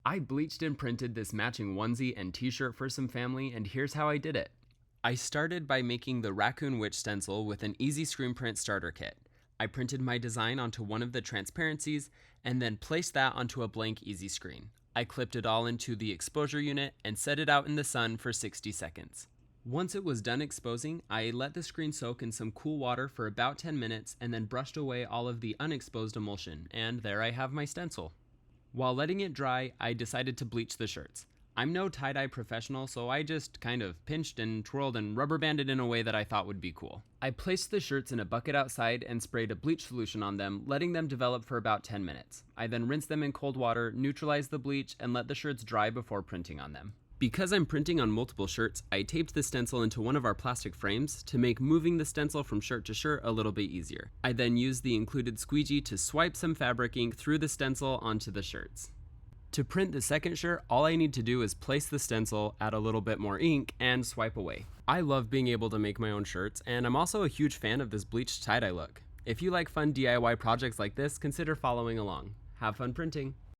I bleached and printed this matching onesie and t-shirt for some family, and here's how I did it. I started by making the Raccoon Witch stencil with an EZScreenPrint starter kit. I printed my design onto one of the transparencies and then placed that onto a blank EZScreen. I clipped it all into the exposure unit and set it out in the sun for 60 seconds. Once it was done exposing, I let the screen soak in some cool water for about 10 minutes and then brushed away all of the unexposed emulsion, and there I have my stencil. While letting it dry, I decided to bleach the shirts. I'm no tie-dye professional, so I just kind of pinched and twirled and rubber banded in a way that I thought would be cool. I placed the shirts in a bucket outside and sprayed a bleach solution on them, letting them develop for about 10 minutes. I then rinsed them in cold water, neutralized the bleach, and let the shirts dry before printing on them. Because I'm printing on multiple shirts, I taped the stencil into one of our plastic frames to make moving the stencil from shirt to shirt a little bit easier. I then used the included squeegee to swipe some fabric ink through the stencil onto the shirts. To print the second shirt, all I need to do is place the stencil, add a little bit more ink, and swipe away. I love being able to make my own shirts, and I'm also a huge fan of this bleached tie-dye look. If you like fun DIY projects like this, consider following along. Have fun printing!